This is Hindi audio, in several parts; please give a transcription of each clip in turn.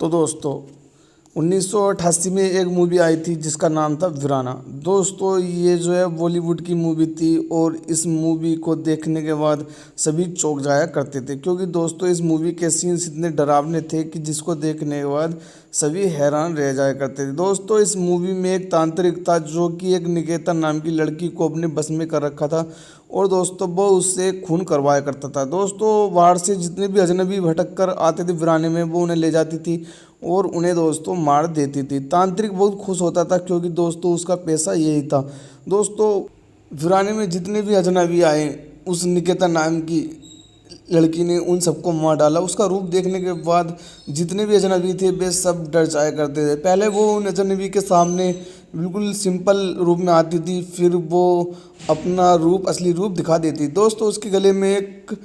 तो दोस्तों 1988 में एक मूवी आई थी जिसका नाम था वीराना। दोस्तों ये जो है बॉलीवुड की मूवी थी और इस मूवी को देखने के बाद सभी चौंक जाया करते थे, क्योंकि दोस्तों इस मूवी के सीन्स इतने डरावने थे कि जिसको देखने के बाद सभी हैरान रह जाया करते थे। दोस्तों इस मूवी में एक तांत्रिक था जो कि एक निकेता नाम की लड़की को अपने बस में कर रखा था और दोस्तों वो उससे खून करवाया करता था। दोस्तों बाहर से जितने भी अजनबी भटक कर आते थे वीराने में वो उन्हें ले जाती थी और उन्हें दोस्तों मार देती थी। तांत्रिक बहुत खुश होता था क्योंकि दोस्तों उसका पैसा यही था। दोस्तों वीराने में जितने भी अजनबी आए उस निकेता नाम की लड़की ने उन सबको मार डाला। उसका रूप देखने के बाद जितने भी अजनबी थे वे सब डर जाया करते थे। पहले वो उन अजनबी के सामने बिल्कुल सिंपल रूप में आती थी, फिर वो अपना रूप असली रूप दिखा देती। दोस्तों उसके गले में एक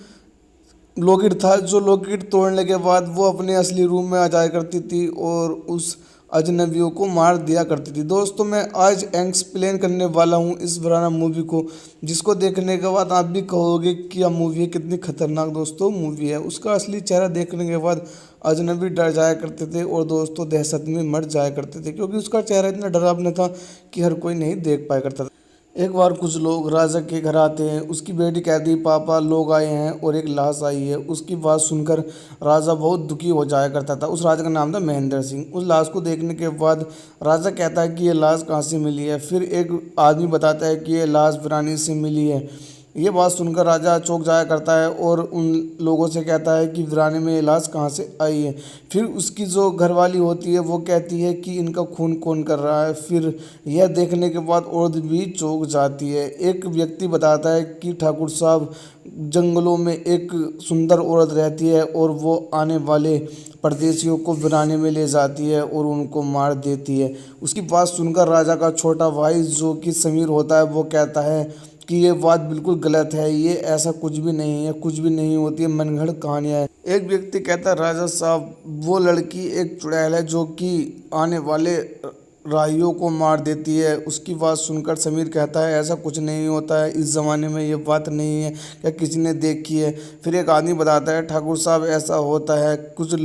लॉकेट था, जो लॉकेट तोड़ने के बाद वो अपने असली रूप में आ जाया करती थी और उस अजनबियों को मार दिया करती थी। दोस्तों मैं आज एक्सप्लेन करने वाला हूँ इस वीराना मूवी को, जिसको देखने के बाद आप भी कहोगे कि यह मूवी है कितनी खतरनाक दोस्तों मूवी है। उसका असली चेहरा देखने के बाद अजनबी डर जाया करते थे और दोस्तों दहशत में मर जाया करते थे, क्योंकि उसका चेहरा इतना डरावना था कि हर कोई नहीं देख पाया करता था। एक बार कुछ लोग राजा के घर आते हैं। उसकी बेटी कहती पापा लोग आए हैं और एक लाश आई है। उसकी बात सुनकर राजा बहुत दुखी हो जाया करता था। उस राजा का नाम था महेंद्र सिंह। उस लाश को देखने के बाद राजा कहता है कि ये लाश कहाँ से मिली है। फिर एक आदमी बताता है कि ये लाश वीरानी से मिली है। ये बात सुनकर राजा चौंक जाया करता है और उन लोगों से कहता है कि वीराने में ये लाश कहाँ से आई है। फिर उसकी जो घरवाली होती है वो कहती है कि इनका खून कौन कर रहा है। फिर यह देखने के बाद औरत भी चौंक जाती है। एक व्यक्ति बताता है कि ठाकुर साहब जंगलों में एक सुंदर औरत रहती है और वो आने वाले परदेशियों को वीराने में ले जाती है और उनको मार देती है। उसकी बात सुनकर राजा का छोटा भाई जो कि समीर होता है वो कहता है कि ये बात बिल्कुल गलत है, ये ऐसा कुछ भी नहीं है, कुछ भी नहीं होती है, मनगढ़ंत कहानियाँ है। एक व्यक्ति कहता है राजा साहब वो लड़की एक चुड़ैल है जो कि आने वाले राहियों को मार देती है। उसकी बात सुनकर समीर कहता है ऐसा कुछ नहीं होता है, इस ज़माने में ये बात नहीं है, क्या किसी ने देखी है। फिर एक आदमी बताता है ठाकुर साहब ऐसा होता है, कुछ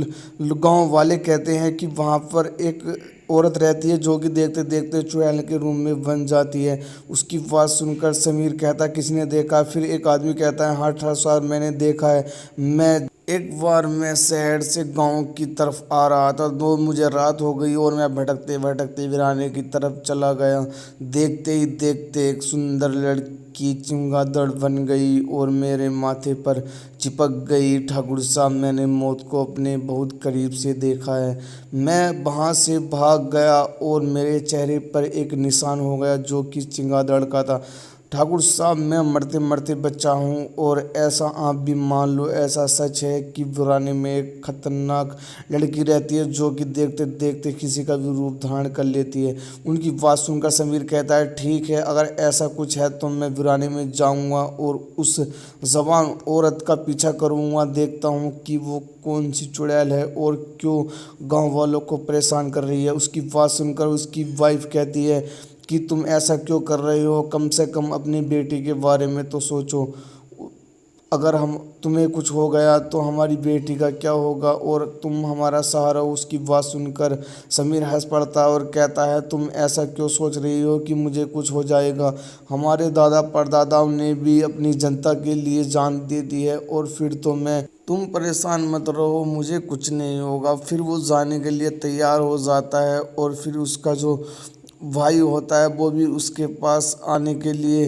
गांव वाले कहते हैं कि वहाँ पर एक औरत रहती है जो कि देखते देखते चुड़ैल के रूम में बन जाती है। उसकी बात सुनकर समीर कहता है किसी ने देखा। फिर एक आदमी कहता है हाँ ठाकुर साहब मैंने देखा है। एक बार मैं शहर से गांव की तरफ आ रहा था तो मुझे रात हो गई और मैं भटकते भटकते वीराने की तरफ चला गया। देखते ही देखते एक सुंदर लड़की चमगादड़ बन गई और मेरे माथे पर चिपक गई। ठाकुर साहब मैंने मौत को अपने बहुत करीब से देखा है। मैं वहाँ से भाग गया और मेरे चेहरे पर एक निशान हो गया जो कि चमगादड़ का था। ठाकुर साहब मैं मरते मरते बचा हूँ और ऐसा आप भी मान लो ऐसा सच है कि वीराने में एक खतरनाक लड़की रहती है जो कि देखते देखते किसी का भी रूप धारण कर लेती है। उनकी बात सुनकर समीर कहता है ठीक है, अगर ऐसा कुछ है तो मैं वीराने में जाऊंगा और उस जवान औरत का पीछा करूंगा, देखता हूँ कि वो कौन सी चुड़ैल है और क्यों गाँव वालों को परेशान कर रही है। उसकी बात सुनकर उसकी वाइफ कहती है कि तुम ऐसा क्यों कर रहे हो, कम से कम अपनी बेटी के बारे में तो सोचो। अगर हम तुम्हें कुछ हो गया तो हमारी बेटी का क्या होगा और तुम हमारा सहारा हो। उसकी बात सुनकर समीर हंस पड़ता है और कहता है तुम ऐसा क्यों सोच रही हो कि मुझे कुछ हो जाएगा। हमारे दादा परदादाओं ने भी अपनी जनता के लिए जान दे दी है और फिर तो मैं तुम परेशान मत रहो, मुझे कुछ नहीं होगा। फिर वो जाने के लिए तैयार हो जाता है और फिर उसका जो भाई होता है वो भी उसके पास आने के लिए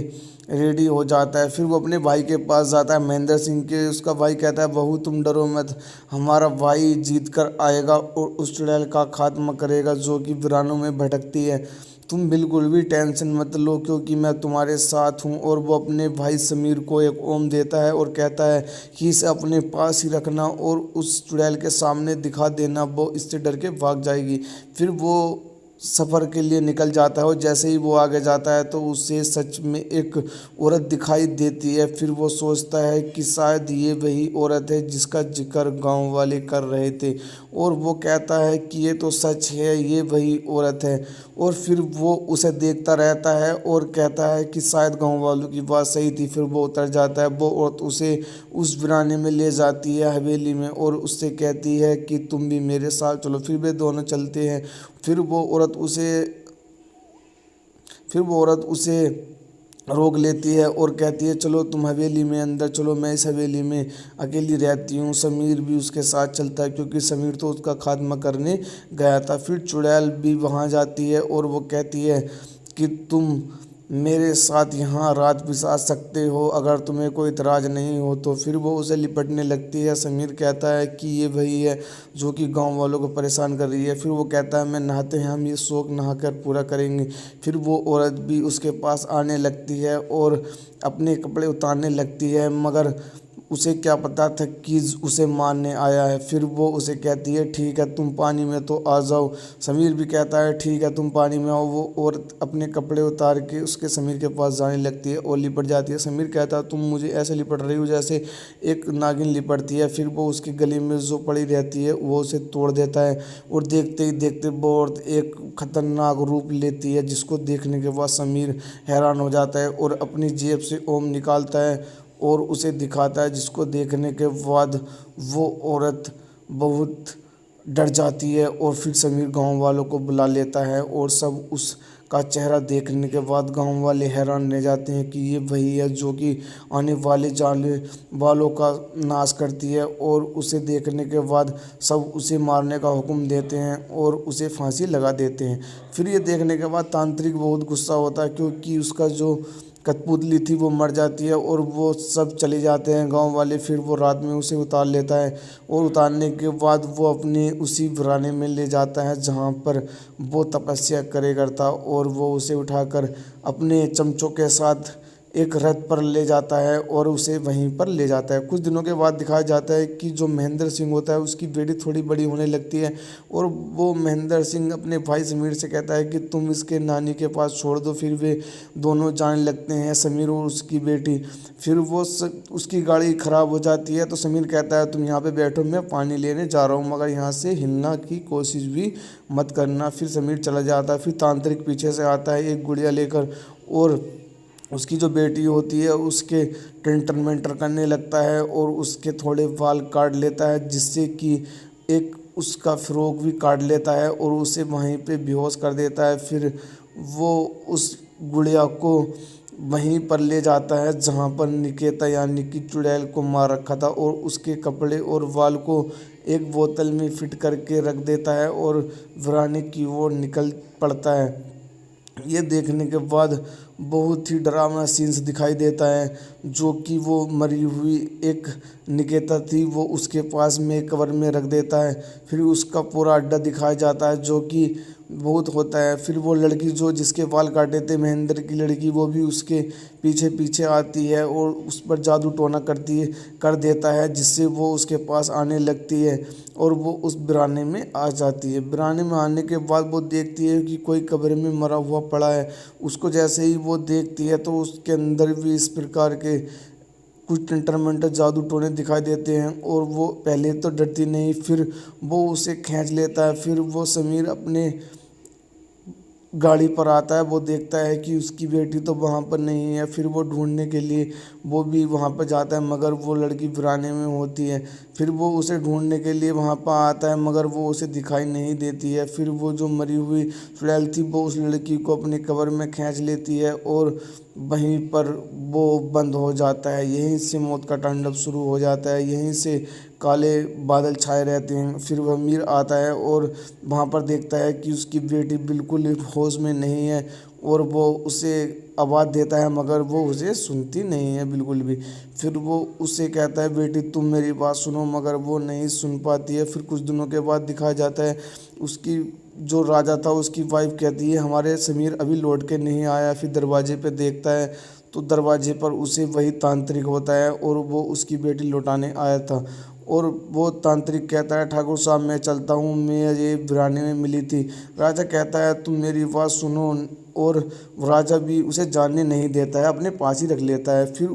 रेडी हो जाता है। फिर वो अपने भाई के पास जाता है महेंद्र सिंह के। उसका भाई कहता है बहू तुम डरो मत, हमारा भाई जीत कर आएगा और उस चुड़ैल का खात्मा करेगा जो कि वीरानों में भटकती है। तुम बिल्कुल भी टेंशन मत लो क्योंकि मैं तुम्हारे साथ हूँ। और वो अपने भाई समीर को एक ओम देता है और कहता है कि इसे अपने पास ही रखना और उस चुड़ैल के सामने दिखा देना, वो इससे डर के भाग जाएगी। फिर वो सफ़र के लिए निकल जाता है और जैसे ही वो आगे जाता है तो उसे सच में एक औरत दिखाई देती है। फिर वो सोचता है कि शायद ये वही औरत है जिसका जिक्र गांव वाले कर रहे थे, और वो कहता है कि ये तो सच है, ये वही औरत है। और फिर वो उसे देखता रहता है और कहता है कि शायद गांव वालों की बात सही थी। फिर वो उतर जाता है। वो औरत उसे उस वीराने में ले जाती है, हवेली में, और उससे कहती है कि तुम भी मेरे साथ चलो। फिर वे दोनों चलते हैं। फिर वो औरत उसे फिर वो औरत उसे रोक लेती है और कहती है चलो तुम हवेली में अंदर चलो, मैं इस हवेली में अकेली रहती हूँ। समीर भी उसके साथ चलता है क्योंकि समीर तो उसका खात्मा करने गया था। फिर चुड़ैल भी वहाँ जाती है और वो कहती है कि तुम मेरे साथ यहाँ रात बिता सकते हो अगर तुम्हें कोई इतराज़ नहीं हो तो। फिर वो उसे लिपटने लगती है। समीर कहता है कि ये वही है जो कि गांव वालों को परेशान कर रही है। फिर वो कहता है मैं नहाते हैं, हम ये शौक नहाकर पूरा करेंगे। फिर वो औरत भी उसके पास आने लगती है और अपने कपड़े उतारने लगती है, मगर उसे क्या पता था कि उसे मारने आया है। फिर वो उसे कहती है ठीक है तुम पानी में तो आ जाओ। समीर भी कहता है ठीक है तुम पानी में आओ। वो औरत अपने कपड़े उतार के उसके समीर के पास जाने लगती है और लिपट जाती है। समीर कहता है तुम मुझे ऐसे लिपट रही हो जैसे एक नागिन लिपटती है। फिर वो उसके गले में जो पड़ी रहती है वो उसे तोड़ देता है, और देखते ही देखते वो औरत एक खतरनाक रूप लेती है, जिसको देखने के बाद समीर हैरान हो जाता है और अपनी जेब से ओम निकालता है और उसे दिखाता है, जिसको देखने के बाद वो औरत बहुत डर जाती है। और फिर समीर गांव वालों को बुला लेता है और सब उसका चेहरा देखने के बाद गांव वाले हैरान रह जाते हैं कि ये वही है जो कि आने वाले जाने वालों का नाश करती है। और उसे देखने के बाद सब उसे मारने का हुक्म देते हैं और उसे फांसी लगा देते हैं। फिर ये देखने के बाद तांत्रिक बहुत गुस्सा होता है क्योंकि उसका जो कठपुतली थी वो मर जाती है और वो सब चले जाते हैं गांव वाले। फिर वो रात में उसे उतार लेता है और उतारने के बाद वो अपने उसी वीराने में ले जाता है जहाँ पर वो तपस्या करे करता, और वो उसे उठाकर अपने चमचों के साथ एक रथ पर ले जाता है और उसे वहीं पर ले जाता है। कुछ दिनों के बाद दिखाया जाता है कि जो महेंद्र सिंह होता है उसकी बेटी थोड़ी बड़ी होने लगती है, और वो महेंद्र सिंह अपने भाई समीर से कहता है कि तुम इसके नानी के पास छोड़ दो। फिर वे दोनों जाने लगते हैं, समीर और उसकी बेटी। फिर वो उसकी गाड़ी ख़राब हो जाती है तो समीर कहता है तुम यहाँ पे बैठो, मैं पानी लेने जा रहा हूँ, मगर यहाँ से हिलना की कोशिश भी मत करना। फिर समीर चला जाता है। फिर तांत्रिक पीछे से आता है एक गुड़िया लेकर, और उसकी जो बेटी होती है उसके टेंटर मेंटर करने लगता है और उसके थोड़े बाल काट लेता है, जिससे कि एक उसका फ्रॉक भी काट लेता है और उसे वहीं पे बेहोश कर देता है। फिर वो उस गुड़िया को वहीं पर ले जाता है जहाँ पर निकेता यानी कि चुड़ैल को मार रखा था, और उसके कपड़े और बाल को एक बोतल में फिट करके रख देता है और वीराने की ओर निकल पड़ता है। ये देखने के बाद बहुत ही डरावना सीन्स दिखाई देता है, जो कि वो मरी हुई एक निकेता थी वो उसके पास में कवर में रख देता है। फिर उसका पूरा अड्डा दिखाया जाता है जो कि बहुत होता है। फिर वो लड़की जो जिसके बाल काटे थे महेंद्र की लड़की, वो भी उसके पीछे पीछे आती है और उस पर जादू टोना कर देता है, जिससे वो उसके पास आने लगती है और वो उस वीराने में आ जाती है। वीराने में आने के बाद वो देखती है कि कोई कब्र में मरा हुआ पड़ा है। उसको जैसे ही वो देखती है तो उसके अंदर भी इस प्रकार के कुछ टंटर मंटर जादू टोने दिखाई देते हैं, और वो पहले तो डरती नहीं, फिर वो उसे खींच लेता है। फिर वो समीर अपने गाड़ी पर आता है, वो देखता है कि उसकी बेटी तो वहाँ पर नहीं है। फिर वो ढूंढने के लिए वो भी वहाँ पर जाता है, मगर वो लड़की वीराने में होती है। फिर वो उसे ढूंढने के लिए वहाँ पर आता है, मगर वो उसे दिखाई नहीं देती है। फिर वो जो मरी हुई चुड़ैल थी वो उस लड़की को अपने कब्र में खींच लेती है और वहीं पर वो बंद हो जाता है। यहीं से मौत का तांडव शुरू हो जाता है, यहीं से काले बादल छाए रहते हैं। फिर वह मीर आता है और वहाँ पर देखता है कि उसकी बेटी बिल्कुल होश में नहीं है, और वो उसे आवाज़ देता है मगर वो उसे सुनती नहीं है बिल्कुल भी। फिर वो उससे कहता है बेटी तुम मेरी बात सुनो, मगर वो नहीं सुन पाती है। फिर कुछ दिनों के बाद दिखाया जाता है उसकी जो राजा था उसकी वाइफ कहती है हमारे समीर अभी लौट के नहीं आया। फिर दरवाजे पे देखता है तो दरवाजे पर उसे वही तांत्रिक होता है और वो उसकी बेटी लौटाने आया था। और वो तांत्रिक कहता है, ठाकुर साहब मैं चलता हूँ, मैं ये वीराने में मिली थी। राजा कहता है तुम मेरी बात सुनो, और राजा भी उसे जानने नहीं देता है, अपने पास ही रख लेता है। फिर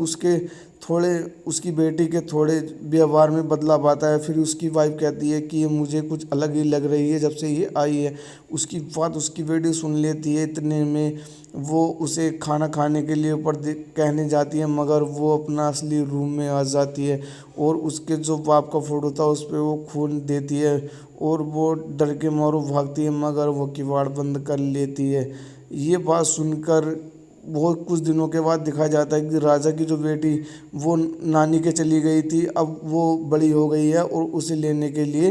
उसकी बेटी के थोड़े व्यवहार में बदलाव आता है। फिर उसकी वाइफ कहती है कि ये मुझे कुछ अलग ही लग रही है जब से ये आई है। उसकी बात उसकी बेटी सुन लेती है। इतने में वो उसे खाना खाने के लिए ऊपर कहने जाती है, मगर वो अपना असली रूम में आ जाती है और उसके जो बाप का फोटो था उस पर वो खून देती है और वो डर के मारो भागती है, मगर वो किवाड़ बंद कर लेती है। ये बात सुनकर बहुत कुछ दिनों के बाद दिखाया जाता है कि राजा की जो बेटी वो नानी के चली गई थी, अब वो बड़ी हो गई है और उसे लेने के लिए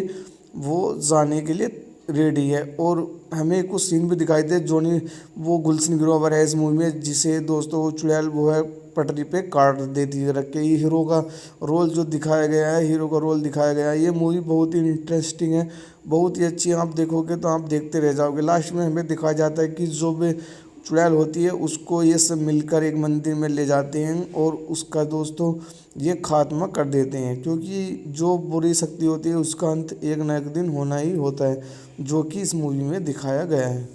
वो जाने के लिए रेडी है। और हमें कुछ सीन भी दिखाई दे जोनी वो गुलशन ग्रोवर है इस मूवी में, जिसे दोस्तों वो चुड़ैल वो है पटरी पे काट देती है रख के। ये हीरो का रोल जो दिखाया गया है, हीरो का रोल दिखाया गया है। ये मूवी बहुत ही इंटरेस्टिंग है, बहुत ही अच्छी है। आप देखोगे तो आप देखते रह जाओगे। लास्ट में हमें दिखाया जाता है कि जो भी चुड़ैल होती है उसको ये सब मिलकर एक मंदिर में ले जाते हैं और उसका दोस्तों ये खात्मा कर देते हैं, क्योंकि जो बुरी शक्ति होती है उसका अंत एक न एक दिन होना ही होता है, जो कि इस मूवी में दिखाया गया है।